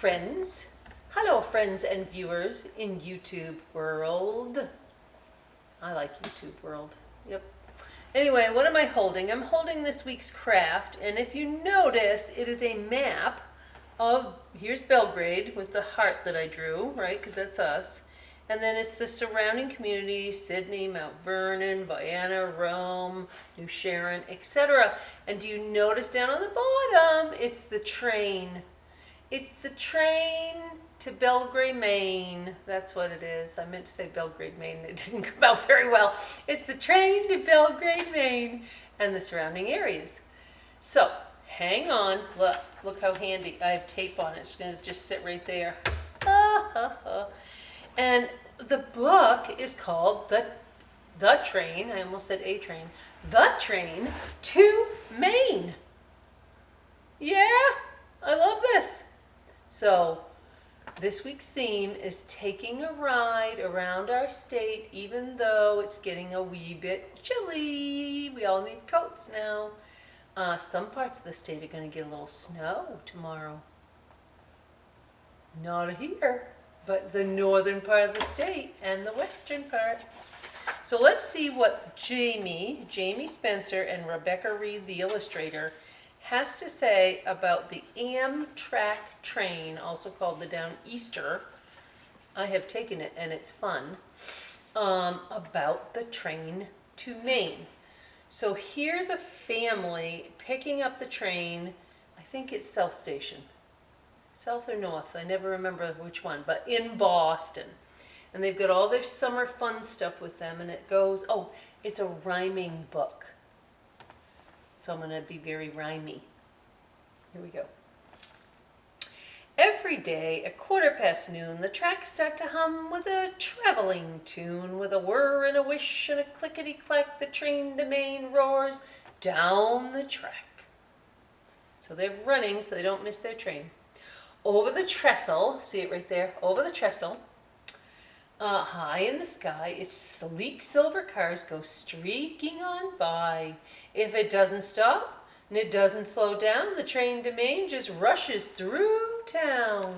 friends. Hello, friends and viewers in YouTube world. I like YouTube world. Yep. Anyway, what am I holding? I'm holding this week's craft, and if you notice, it is a map of, here's Belgrade with the heart that I drew, right, because that's us. And then it's the surrounding communities, Sydney, Mount Vernon, Vienna, Rome, New Sharon, etc. And do you notice down on the bottom, it's the train. It's the train to Belgrade, Maine. That's what it is. I meant to say Belgrade, Maine. It didn't come out very well. It's the train to Belgrade, Maine and the surrounding areas. So hang on. Look how handy. I have tape on it. It's going to just sit right there. And the book is called The Train. I almost said A Train. The Train to Maine. Yeah, I love this. So this week's theme is taking a ride around our state, even though it's getting a wee bit chilly. We all need coats now. Some parts of the state are going to get a little snow tomorrow. Not here, but the northern part of the state and the western part. So let's see what Jamie Spencer, and Rebecca Reed, the illustrator, has to say about the Amtrak train, also called the Downeaster. I have taken it and it's fun. About the train to Maine. So here's a family picking up the train. I think it's South Station. South or North, I never remember which one, but in Boston. And they've got all their summer fun stuff with them, and it goes, it's a rhyming book. So I'm going to be very rhymey. Here we go. Every day at noon, the tracks start to hum with a traveling tune. With a whir and a wish and a clickety-clack, the train to Maine roars down the track. So they're running so they don't miss their train. Over the trestle, see it right there, over the trestle, high in the sky, its sleek silver cars go streaking on by. If it doesn't stop and it doesn't slow down, the train to Maine just rushes through town.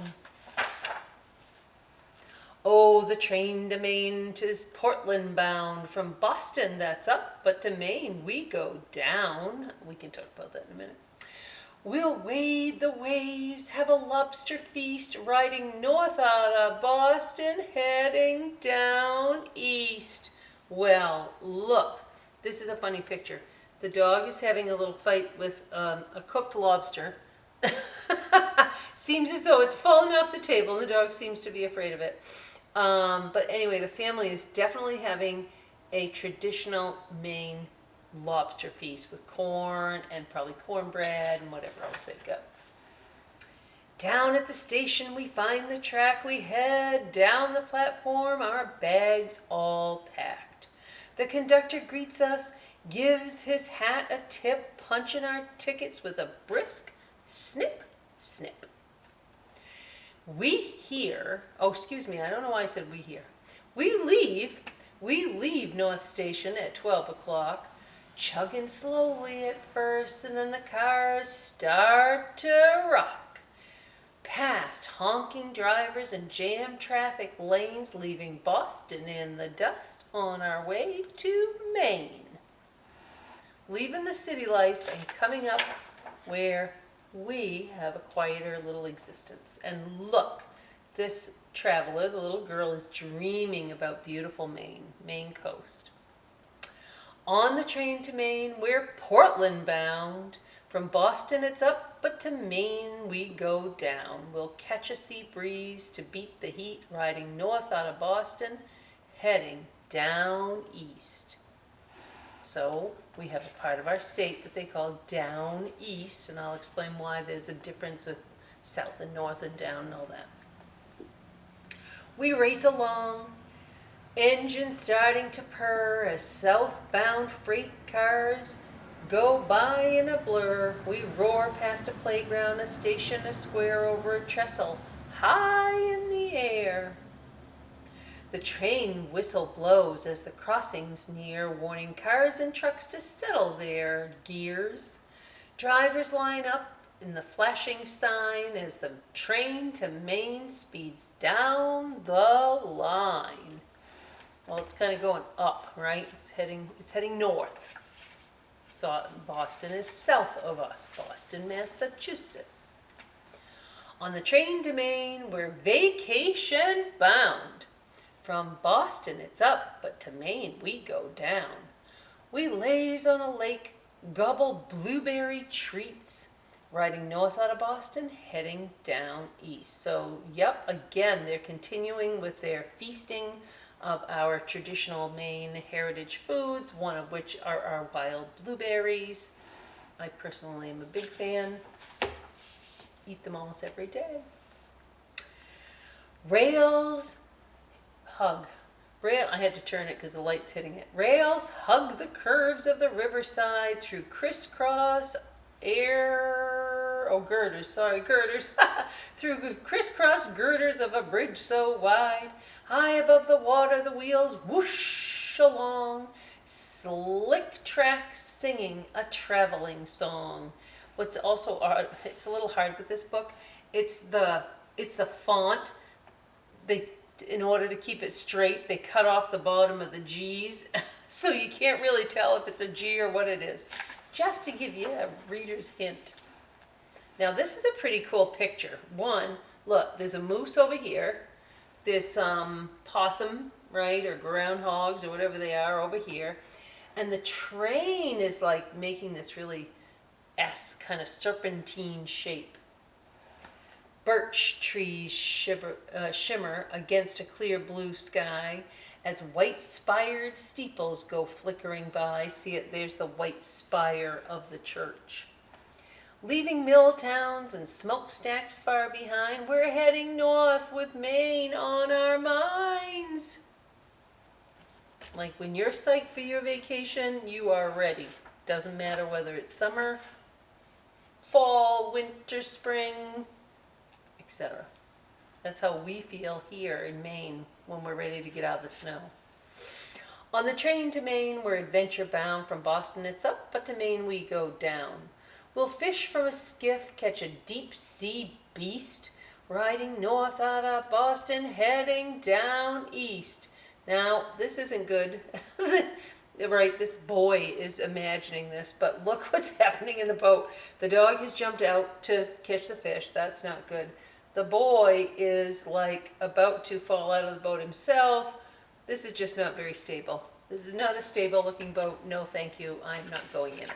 Oh, the train to Maine 'tis Portland bound. From Boston that's up, but to Maine we go down. We can talk about that in a minute. We'll wade the waves, have a lobster feast, riding north out of Boston, heading down east. Well, look, this is a funny picture. The dog is having a little fight with a cooked lobster. Seems as though it's fallen off the table, and the dog seems to be afraid of it. But anyway, the family is definitely having a traditional Maine lobster feast with corn and probably cornbread and whatever else they've got. Down at the station we find the track, we head down the platform, our bags all packed. The conductor greets us, gives his hat a tip, punching our tickets with a brisk snip, snip. We hear, I don't know why I said we hear. We leave North Station at 12 o'clock. Chugging slowly at first, and then the cars start to rock. Past honking drivers and jammed traffic lanes, leaving Boston in the dust on our way to Maine. Leaving the city life and coming up where we have a quieter little existence. And look, this traveler, the little girl, is dreaming about beautiful Maine coast. On the train to Maine, we're Portland bound. From Boston it's up, but to Maine we go down. We'll catch a sea breeze to beat the heat, riding north out of Boston, heading down east. So we have a part of our state that they call down east, and I'll explain why there's a difference of south and north and down and all that. We race along, engine starting to purr as southbound freight cars go by in a blur. We roar past a playground, a station, a square, over a trestle, high in the air. The train whistle blows as the crossings near, warning cars and trucks to settle their gears. Drivers line up in the flashing sign as the train to Maine speeds down the line. Well, it's kind of going up, right? It's heading north. So Boston is south of us, Boston, Massachusetts. On the train to Maine, we're vacation bound. From Boston it's up, but to Maine we go down. We laze on a lake, gobble blueberry treats, riding north out of Boston, heading down east. So, yep, again, they're continuing with their feasting of our traditional Maine heritage foods, one of which are our wild blueberries. I personally am a big fan. Eat them almost every day. Rails hug. I had to turn it because the light's hitting it. Rails hug the curves of the riverside through crisscross girders, through crisscross girders of a bridge so wide. High above the water the wheels whoosh along, slick tracks singing a traveling song. What's also it's a little hard with this book. It's the font. In order to keep it straight, they cut off the bottom of the G's, so you can't really tell if it's a G or what it is. Just to give you a reader's hint. Now this is a pretty cool picture. One, look, there's a moose over here. This possum, right, or groundhogs or whatever they are over here. And the train is like making this really S kind of serpentine shape. Birch trees shimmer against a clear blue sky as white-spired steeples go flickering by. See it? There's the white spire of the church. Leaving mill towns and smokestacks far behind, we're heading north with Maine on our minds. Like when you're psyched for your vacation, you are ready. Doesn't matter whether it's summer, fall, winter, spring, etc. That's how we feel here in Maine when we're ready to get out of the snow. On the train to Maine, we're adventure bound. From Boston it's up, but to Maine we go down. We'll fish from a skiff, catch a deep sea beast, riding north out of Boston, heading down east. Now, this isn't good. Right, this boy is imagining this, but look what's happening in the boat. The dog has jumped out to catch the fish. That's not good. The boy is like about to fall out of the boat himself. This is just not very stable. This is not a stable looking boat. No, thank you. I'm not going in it.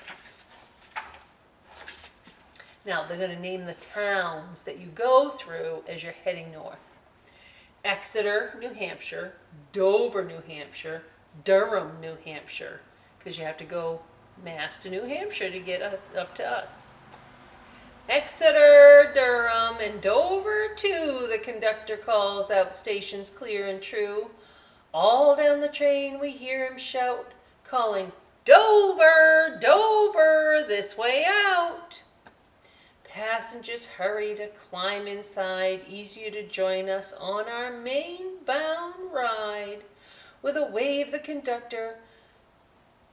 Now, they're going to name the towns that you go through as you're heading north. Exeter, New Hampshire, Dover, New Hampshire, Durham, New Hampshire, because you have to go Mass to New Hampshire to get us up to us. Exeter, Durham, and Dover too, the conductor calls out, stations clear and true. All down the train we hear him shout, calling, Dover, Dover, this way out. Passengers hurry to climb inside, easier to join us on our Maine-bound ride. With a wave the conductor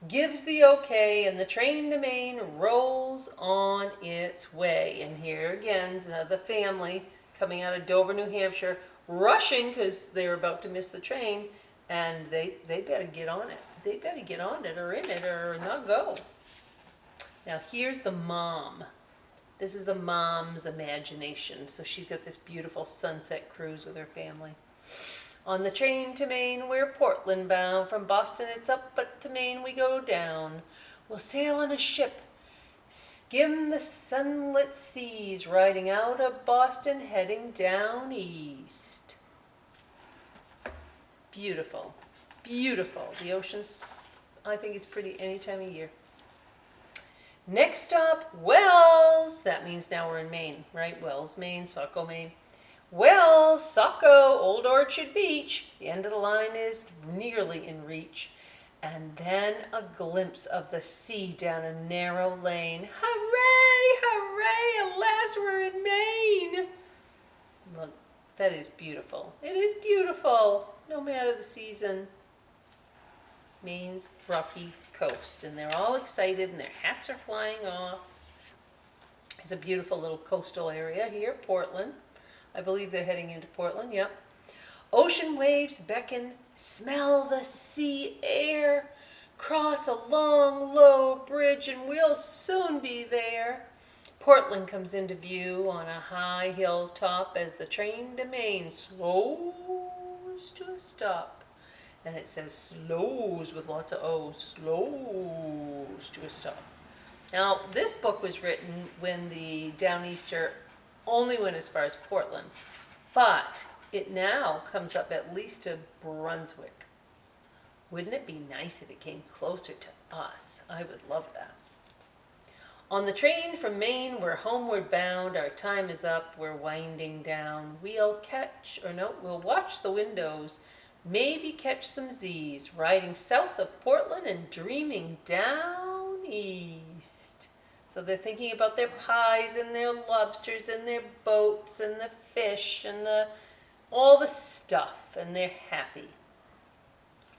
gives the okay, and the train to Maine rolls on its way. And here again is another family coming out of Dover, New Hampshire, rushing because they're about to miss the train, and they better get on it. They better get on it or in it or not go. Now here's the mom. This is the mom's imagination. So she's got this beautiful sunset cruise with her family. On the train to Maine, we're Portland bound. From Boston it's up, but to Maine we go down. We'll sail on a ship, skim the sunlit seas, riding out of Boston, heading down east. Beautiful, beautiful. The ocean's, I think it's pretty any time of year. Next stop, Wells. That means now we're in Maine, right? Wells, Maine, Saco, Maine. Wells, Saco, Old Orchard Beach. The end of the line is nearly in reach. And then a glimpse of the sea down a narrow lane. Hooray, hooray, alas, we're in Maine. Look, that is beautiful. It is beautiful, no matter the season. Maine's rocky coast, and they're all excited and their hats are flying off. It's a beautiful little coastal area here, Portland. I believe they're heading into Portland, yep. Ocean waves beckon, smell the sea air, cross a long, low bridge and we'll soon be there. Portland comes into view on a high hilltop as the train to Maine slows to a stop. And it says slows with lots of O's, slows to a stop. Now, this book was written when the Downeaster only went as far as Portland, but it now comes up at least to Brunswick. Wouldn't it be nice if it came closer to us? I would love that. On the train from Maine, we're homeward bound. Our time is up. We're winding down. We'll watch the windows, maybe catch some Z's, riding south of Portland and dreaming down east. So they're thinking about their pies and their lobsters and their boats and the fish and all the stuff, and they're happy.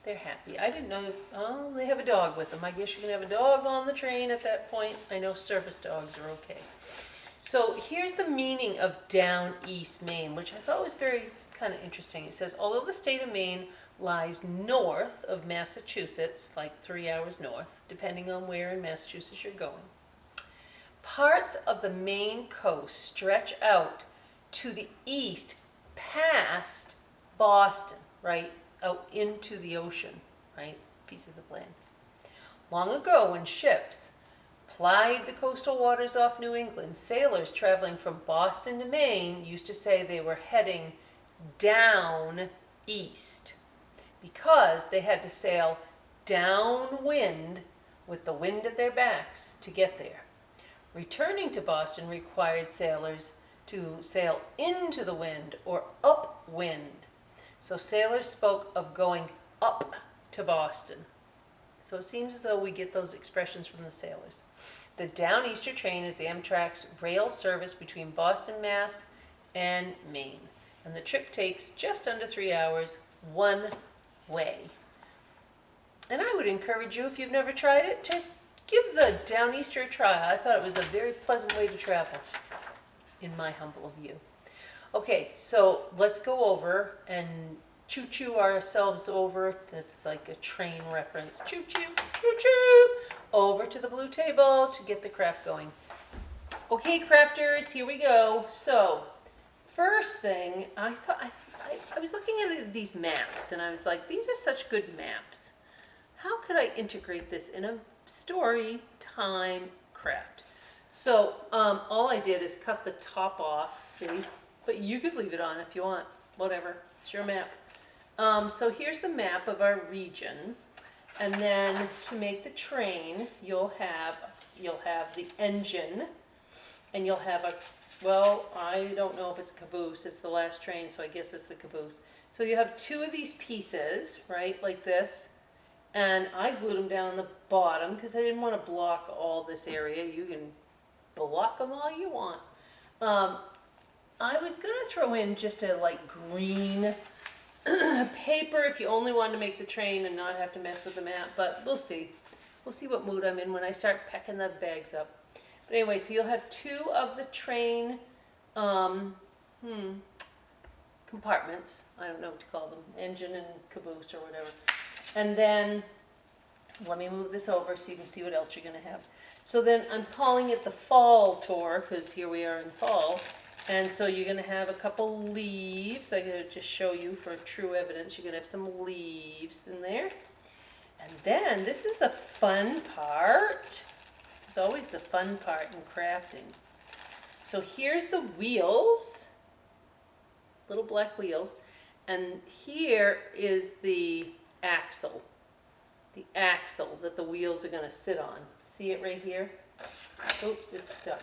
They're happy. I didn't know, oh, they have a dog with them. I guess you can have a dog on the train at that point. I know service dogs are okay. So here's the meaning of down east Maine, which I thought was very kind of interesting. It says, although the state of Maine lies north of Massachusetts, like 3 hours north, depending on where in Massachusetts you're going, parts of the Maine coast stretch out to the east past Boston, right? Out into the ocean, right? Pieces of land. Long ago, when ships plied the coastal waters off New England, sailors traveling from Boston to Maine used to say they were heading down east because they had to sail downwind with the wind at their backs to get there. Returning to Boston required sailors to sail into the wind or upwind. So sailors spoke of going up to Boston. So it seems as though we get those expressions from the sailors. The Downeaster train is Amtrak's rail service between Boston, Mass. And Maine. And the trip takes just under 3 hours one way. And I would encourage you, if you've never tried it, to give the Downeaster a try. I thought it was a very pleasant way to travel, in my humble view. Okay, so let's go over and choo-choo ourselves over. That's like a train reference. Choo-choo, choo-choo, over to the blue table to get the craft going. Okay, crafters, here we go. So, first thing, I was looking at these maps, and I was like, these are such good maps. How could I integrate this in a story time craft? So, all I did is cut the top off, see? But you could leave it on if you want, whatever, it's your map. So here's the map of our region, and then to make the train, you'll have the engine, and you'll have well, I don't know if it's caboose, it's the last train, so I guess it's the caboose. So you have two of these pieces, right, like this, and I glued them down on the bottom because I didn't want to block all this area. You can block them all you want. I was going to throw in just a like green paper if you only wanted to make the train and not have to mess with the map, but we'll see. We'll see what mood I'm in when I start packing the bags up. But anyway, so you'll have two of the train compartments. I don't know what to call them, engine and caboose or whatever. And then, let me move this over so you can see what else you're going to have. So then I'm calling it the fall tour because here we are in fall. And so you're going to have a couple leaves. I'm going to just show you for true evidence. You're going to have some leaves in there. And then this is the fun part. It's always the fun part in crafting. So here's the wheels, little black wheels. And here is the axle that the wheels are going to sit on. See it right here? Oops, it's stuck.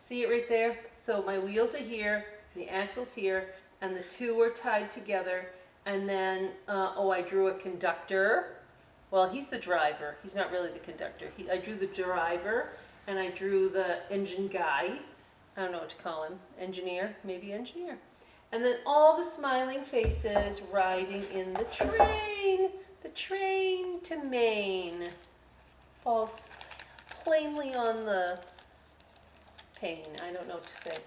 See it right there? So my wheels are here, the axle's here, and the two are tied together. And then, I drew a conductor. Well, he's the driver. He's not really the conductor. I drew the driver, and I drew the engine guy. I don't know what to call him. Engineer, maybe engineer. And then all the smiling faces riding in the train to Maine. Falls plainly on the champagne. I don't know what to say.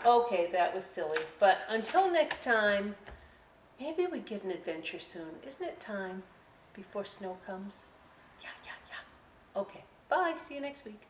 Okay, that was silly. But until next time, maybe we get an adventure soon. Isn't it time before snow comes? Yeah, yeah, yeah. Okay, bye. See you next week.